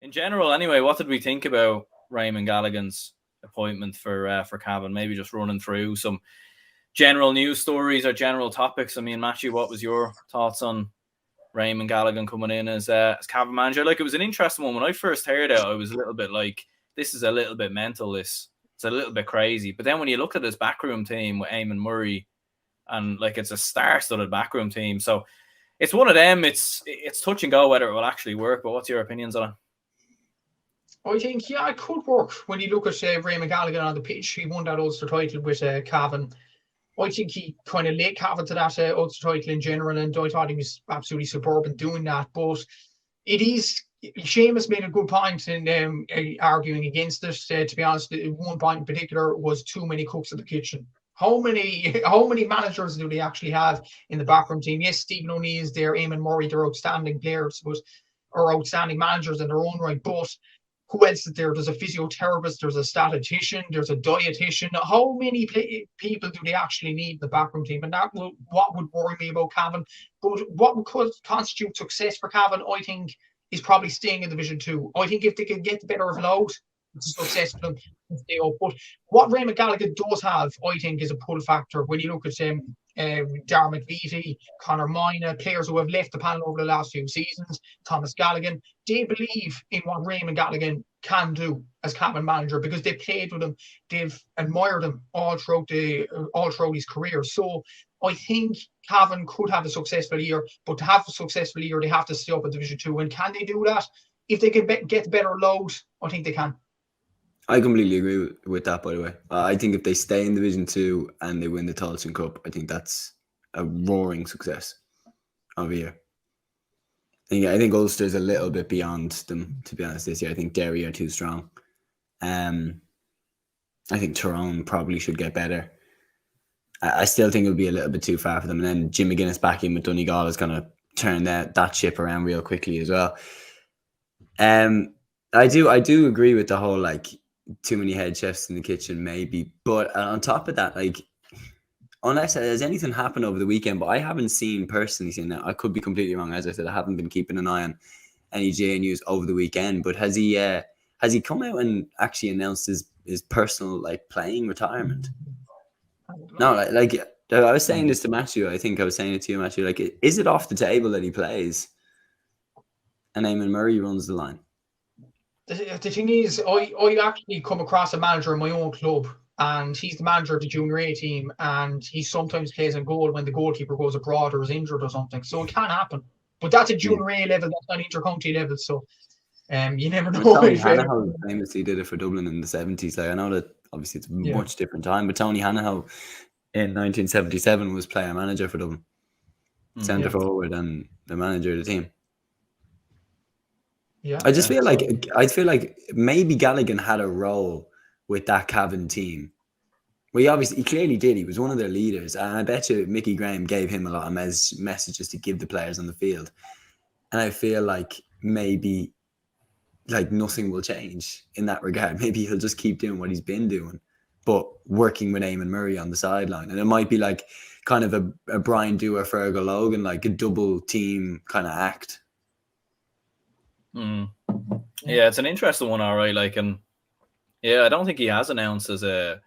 In general, anyway, what did we think about Raymond Galligan's appointment for Cavan? Maybe just running through some general news stories or general topics. I mean, Matthew, what was your thoughts on Raymond Galligan coming in as Cavan manager? Like, it was an interesting one. When I first heard it, I was a little bit like, this is a little bit mental. It's a little bit crazy. But then when you look at his backroom team with Eamon Murray, and like it's a star-studded backroom team, so it's one of them. It's touch and go whether it will actually work. But what's your opinions on it? I think, it could work. When you look at Raymond Galligan on the pitch, he won that Ulster title with Cavan. I think he kind of led Cavan to that Ulster title in general, and I thought he was absolutely superb in doing that. But it is, Seamus made a good point in arguing against it. To be honest, one point in particular was too many cooks in the kitchen. How many managers do they actually have in the backroom team? Yes, Stephen O'Neill is there, Eamon Murray, they're outstanding players, or outstanding managers in their own right, but who else is there? There's a physiotherapist, there's a statistician, there's a dietitian. How many people do they actually need in the backroom team? And what would worry me about Cavan. But what would constitute success for Cavan, I think, is probably staying in Division 2. I think if they can get the better of Louth, it's a success for them to stay up. But what Raymond Galligan does have, I think, is a pull factor. When you look at Darmot Beattie, Conor Moyna, players who have left the panel over the last few seasons, Thomas Galligan, they believe in what Raymond Galligan can do as Cavan manager because they played with him, they've admired him all throughout his career. So I think Cavan could have a successful year, but to have a successful year, they have to stay up at Division 2. And can they do that? If they can get better Louth, I think they can. I completely agree with that, by the way. I think if they stay in Division 2 and they win the Tailteann Cup, I think that's a roaring success of a year. I think Ulster's a little bit beyond them, to be honest, this year. I think Derry are too strong. I think Tyrone probably should get better. I still think it would be a little bit too far for them. And then Jim McGuinness back in with Donegal is going to turn that ship around real quickly as well. I do agree with the whole, like, too many head chefs in the kitchen, maybe. But on top of that, like, unless there's anything happened over the weekend, but I haven't personally seen that. I could be completely wrong. As I said, I haven't been keeping an eye on any GA news over the weekend. But has he come out and actually announced his personal, like, playing retirement? No, like I was saying this to Matthew. I think I was saying it to you, Matthew. Like, is it off the table that he plays and Eamon Murray runs the line? The thing is, I actually come across a manager in my own club, and he's the manager of the junior A team, and he sometimes plays in goal when the goalkeeper goes abroad or is injured or something. So it can happen. But that's a junior A level, that's not inter-county level, so you never know. Tony Hanaho famously did it for Dublin in the 70s. Like, I know that obviously it's a much different time, but Tony Hanaho in 1977 was player manager for Dublin. Centre forward and the manager of the team. Yeah, I feel like maybe Galligan had a role with that Cavan team. Well, he clearly did. He was one of their leaders, and I bet you Mickey Graham gave him a lot of messages to give the players on the field. And I feel like maybe like nothing will change in that regard. Maybe he'll just keep doing what he's been doing, but working with Eamon Murray on the sideline. And it might be like kind of a Brian Dewar, Fergal Logan, like a double team kind of act. Yeah, it's an interesting one, all right. Like, and yeah, I don't think he has announced as it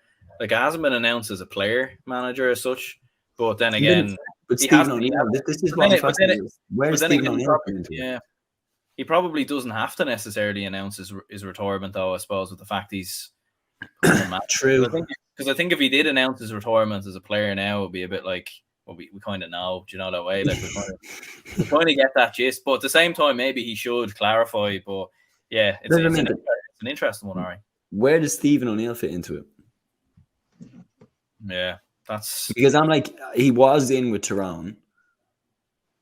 hasn't been announced as a player manager as such. But then again, but Stephen O'Neill, this is what I'm fascinated. Where's Stephen O'Neill? Yeah, he probably doesn't have to necessarily announce his retirement, though. I suppose with the fact he's true. Because I think if he did announce his retirement as a player now, it would be a bit like, well, we kind of know, do you know that way? Like we're trying to get that gist, but at the same time, maybe he should clarify. But yeah, it's an interesting one, all right. Where does Stephen O'Neill fit into it? Yeah, that's because I'm like, he was in with Tyrone,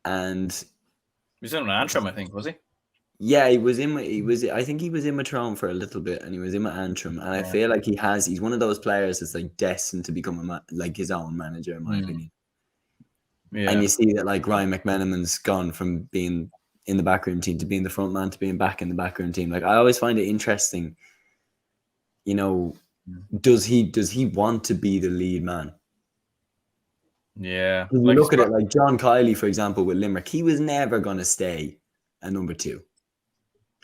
and he was in with Antrim, I think, was he? Yeah, I think he was in with Tyrone for a little bit, and he was in with Antrim, and I feel like he's one of those players that's like destined to become like his own manager, in my opinion. Yeah. And you see that like Ryan McMenamin's gone from being in the backroom team to being the front man to being back in the backroom team. Like, I always find it interesting, you know, does he want to be the lead man? Yeah. You look at it like John Kiley, for example, with Limerick, he was never going to stay a number 2.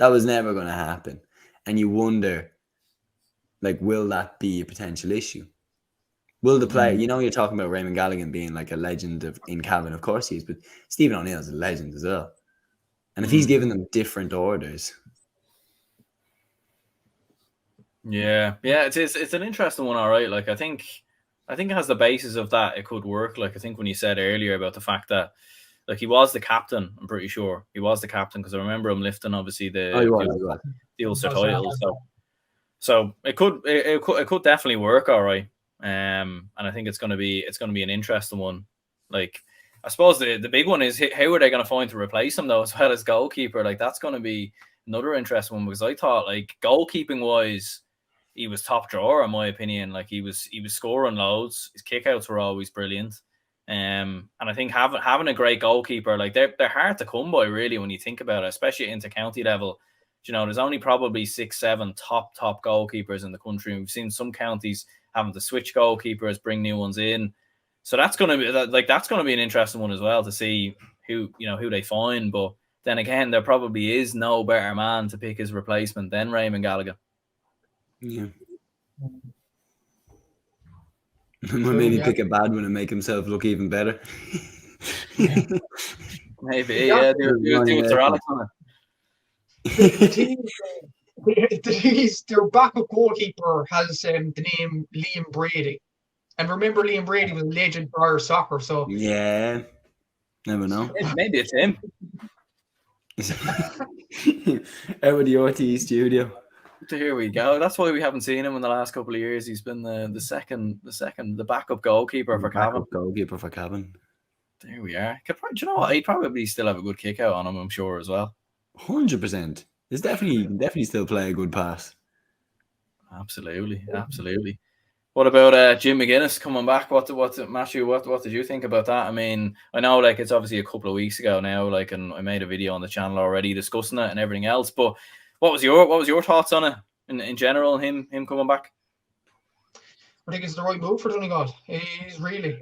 That was never going to happen. And you wonder, like, will that be a potential issue? Will the player, you know, you're talking about Raymond Galligan being like a legend in Cavan, of course he is, but Stephen O'Neill's a legend as well. And if he's giving them different orders. Yeah, it's an interesting one, all right. Like I think it has the basis of that it could work. Like I think when you said earlier about the fact that like he was the captain, I'm pretty sure he was the captain because I remember him lifting obviously the Ulster title. So it could definitely work, all right. And I think it's gonna be an interesting one. Like I suppose the big one is how are they going to find to replace him though, as well as goalkeeper? Like that's going to be another interesting one because I thought like goalkeeping wise, he was top drawer in my opinion. Like he was scoring loads. His kickouts were always brilliant. And I think having a great goalkeeper, like they're hard to come by really when you think about it, especially at inter-county level. You know, there's only probably 6-7 top goalkeepers in the country. We've seen some counties having to switch goalkeepers, bring new ones in. So that's going to be an interesting one as well to see who they find. But then again, there probably is no better man to pick his replacement than Raymond Galligan. Yeah. Maybe pick a bad one and make himself look even better. Maybe, yeah. Do Sir Alex on it. The thing is, their backup goalkeeper has the name Liam Brady. And remember, Liam Brady was a legend for Irish soccer. So yeah, never know. Maybe it's him. Out of the RTE studio. Here we go. That's why we haven't seen him in the last couple of years. He's been the backup goalkeeper for Cavan. Goalkeeper for Cavan. There we are. Do you know what? He'd probably still have a good kick out on him, I'm sure, as well. 100%. There's definitely still play a good pass. Absolutely. What about Jim McGuinness coming back? Matthew? What did you think about that? I mean, I know like it's obviously a couple of weeks ago now, like, and I made a video on the channel already discussing it and everything else. But what was your thoughts on it in general? Him coming back? I think it's the right move for Donegal. It is really.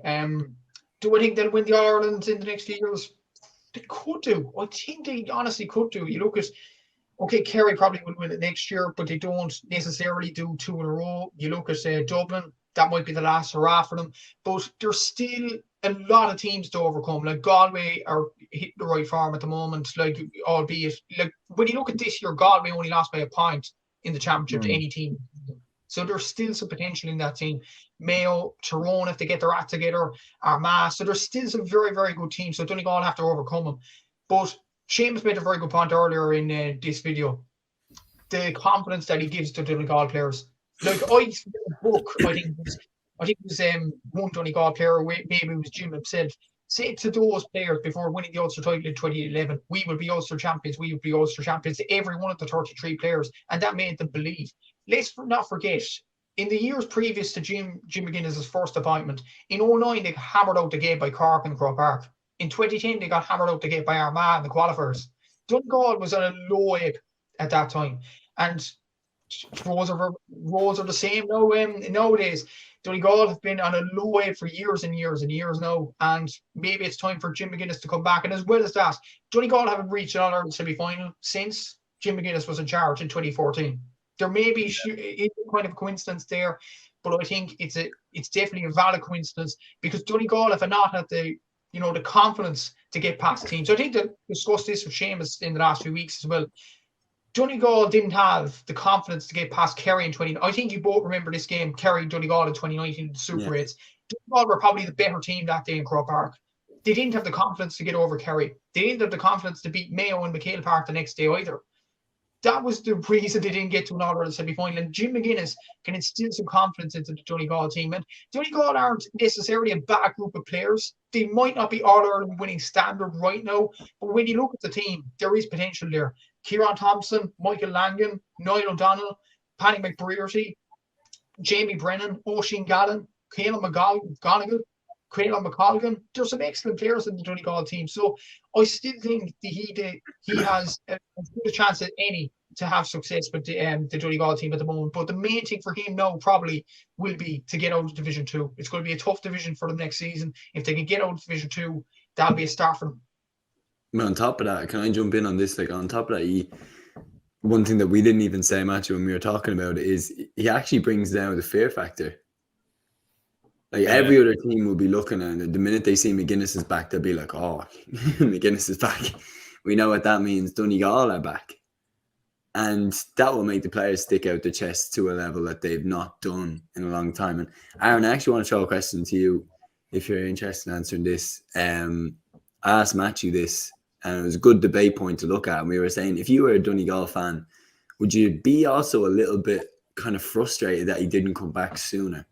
Do I think they'll win the All Ireland in the next few years? They could do. I think they honestly could do. You look at, okay, Kerry probably will win it next year, but they don't necessarily do 2 in a row. You look at Dublin, that might be the last hurrah for them. But there's still a lot of teams to overcome. Like Galway are hitting the right form at the moment, like albeit, like when you look at this year, Galway only lost by a point in the championship to any team. So there's still some potential in that team. Mayo, Tyrone, if they get their act together, Armagh. So there's still some very, very good teams. So Donegal have to overcome them. But Seamus made a very good point earlier in this video. The confidence that he gives to Donegal players. Like I think it was one Donegal player, maybe it was Jim himself, said to those players before winning the Ulster title in 2011, we will be Ulster champions, every one of the 33 players, and that made them believe. Let's not forget, in the years previous to Jim McGuinness' first appointment, in 2009 they got hammered out the gate by Cork and Croke Park. In 2010 they got hammered out the gate by Armagh in the qualifiers. Donegal was on a low ebb at that time, and roads are the same now. Nowadays, Donegal have been on a low ebb for years and years and years now, and maybe it's time for Jim McGuinness to come back. And as well as that, Donegal haven't reached an All-Ireland semi-final since Jim McGuinness was in charge in 2014. There may be kind of a coincidence there, but I think it's definitely a valid coincidence because Donegal have not had the confidence to get past teams. So I think they discussed this with Seamus in the last few weeks as well. Donegal didn't have the confidence to get past Kerry in 2019. I think you both remember this game, Kerry-Donegal in 2019, the Super 8s. Donegal were probably the better team that day in Croke Park. They didn't have the confidence to get over Kerry. They didn't have the confidence to beat Mayo and McHale Park the next day either. That was the reason they didn't get to an All-Ireland semi-final. And Jim McGuinness can instill some confidence into the Donegal team. And Donegal aren't necessarily a bad group of players. They might not be All-Ireland winning standard right now, but when you look at the team, there is potential there. Kieran Thompson, Michael Langan, Niall O'Donnell, Paddy McBrearty, Jamie Brennan, Oisin Gallen, Caelan McColgan. There's some excellent players in the Donegal team. So I still think he has as good a chance as any to have success with the Donegal team at the moment. But the main thing for him now probably will be to get out of Division 2. It's going to be a tough division for them next season. If they can get out of Division 2, that'll be a start for them. But on top of that, can I jump in on this? Like on top of that, one thing that we didn't even say, Matthew, when we were talking about it, is he actually brings down the fear factor. Like every other team will be looking at it. The minute they see McGuinness is back, they'll be like, "Oh, McGuinness is back. We know what that means. Donegal are back." And that will make the players stick out their chests to a level that they've not done in a long time. And Aaron, I actually want to throw a question to you if you're interested in answering this. I asked Matthew this, and it was a good debate point to look at. And we were saying, if you were a Donegal fan, would you be also a little bit kind of frustrated that he didn't come back sooner?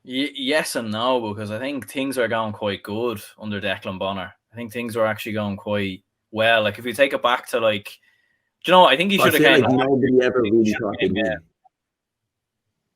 Yes and no, because I think things are going quite good under Declan Bonner. I think things are actually going quite well. Like if you take it back to like, do you know, I think he should have came. Like nobody ever really thought he'd win.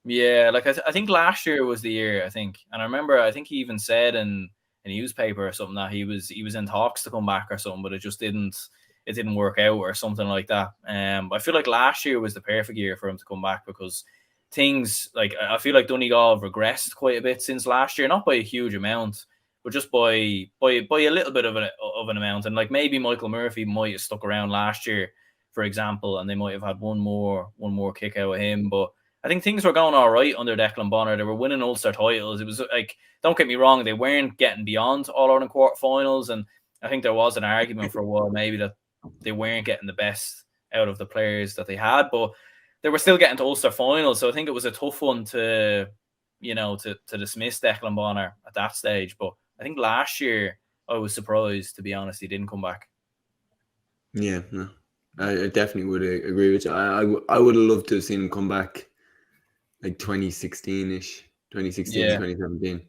Yeah, like I think last year was the year, I think. And I remember, I think he even said in a newspaper or something that he was in talks to come back or something, but it didn't work out or something like that. I feel like last year was the perfect year for him to come back because things like I feel like Donegal have regressed quite a bit since last year, not by a huge amount, but just by a little bit of an amount. And like maybe Michael Murphy might have stuck around last year, for example, and they might have had one more kick out of him. But I think things were going all right under Declan Bonner. They were winning Ulster titles. It was like, don't get me wrong, they weren't getting beyond All-Ireland quarterfinals, and I think there was an argument for a while maybe that they weren't getting the best out of the players that they had, but they were still getting to Ulster finals. So I think it was a tough one to dismiss Declan Bonner at that stage. But I think last year I was surprised, to be honest, he didn't come back. Yeah, no, I definitely would agree with you. I would have loved to have seen him come back like 2016-ish, 2017,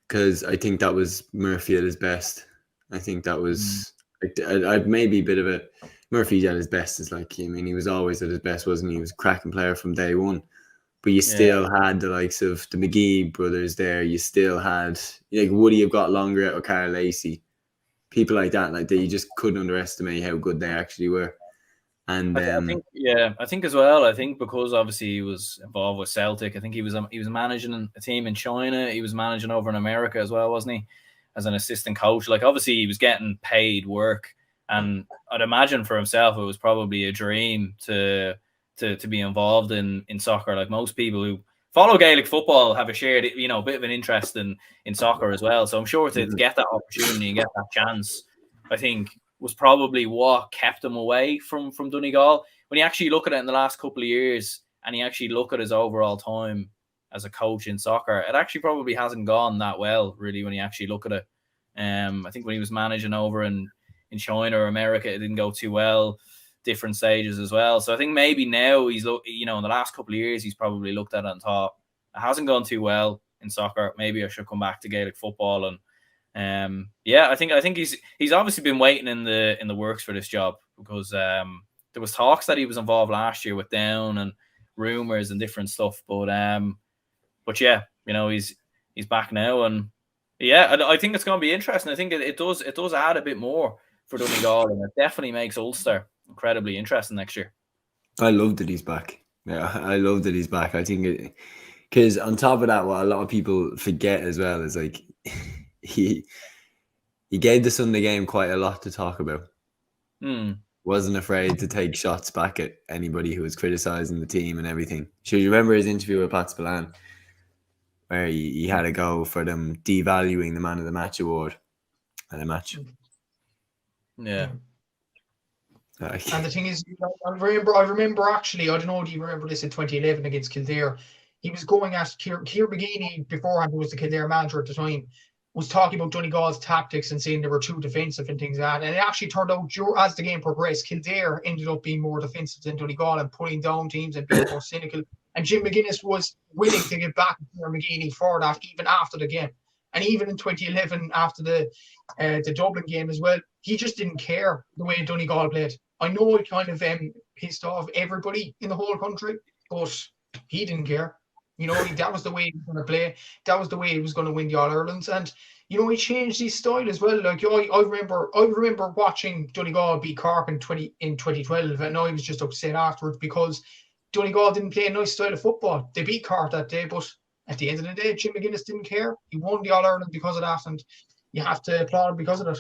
because I think that was Murphy at his best. I think that was I'd maybe a bit of a Murphy at his best is like, I mean, he was always at his best, wasn't he? He was a cracking player from day one. But you still had the likes of the McGee brothers there. You still had, like, would he have got longer out of Carl Lacey? People like that, like that, you just couldn't underestimate how good they actually were. And I think as well. I think because obviously he was involved with Celtic. I think he was managing a team in China. He was managing over in America as well, wasn't he? As an assistant coach, like obviously he was getting paid work, and I'd imagine for himself it was probably a dream to be involved in soccer. Like most people who follow Gaelic football have a shared, bit of an interest in soccer as well. So I'm sure to get that opportunity and get that chance, I think was probably what kept him away from Donegal. When you actually look at it in the last couple of years and you actually look at his overall time as a coach in soccer, it actually probably hasn't gone that well, really, when you actually look at it. I think when he was managing over in China or America, it didn't go too well, different stages as well. So I think maybe now he's, in the last couple of years, he's probably looked at it and thought, it hasn't gone too well in soccer. Maybe I should come back to Gaelic football. And I think he's obviously been waiting in the works for this job, because there was talks that he was involved last year with Down and rumors and different stuff. But yeah, he's back now, and I think it's going to be interesting. I think it does add a bit more for Donegal, and it definitely makes Ulster incredibly interesting next year. I love that he's back. Yeah, I love that he's back. I think because on top of that, what a lot of people forget as well is like he gave the Sunday game quite a lot to talk about. Wasn't afraid to take shots back at anybody who was criticizing the team and everything. Should you remember his interview with Pat Spillane, where he had a go for them devaluing the Man of the Match award at a match? Yeah. And the thing is, I remember actually, I don't know, do you remember this in 2011 against Kildare? He was going at Ciara McGeady beforehand, who was the Kildare manager at the time, was talking about Donegal's tactics and saying they were too defensive and things like that. And it actually turned out, as the game progressed, Kildare ended up being more defensive than Donegal and putting down teams and being more cynical. And Jim McGuinness was willing to get back to Ciara McGeady for that, even after the game. And even in 2011, after the Dublin game as well, he just didn't care the way Donegal played. I know it kind of pissed off everybody in the whole country, but he didn't care. That was the way he was going to play. That was the way he was going to win the All-Irelands. And, he changed his style as well. Like, I remember watching Donegal beat Cork in 2012, and I was just upset afterwards because Donegal didn't play a nice style of football. They beat Cork that day, but at the end of the day, Jim McGuinness didn't care. He won the All-Ireland because of that, and you have to applaud him because of it.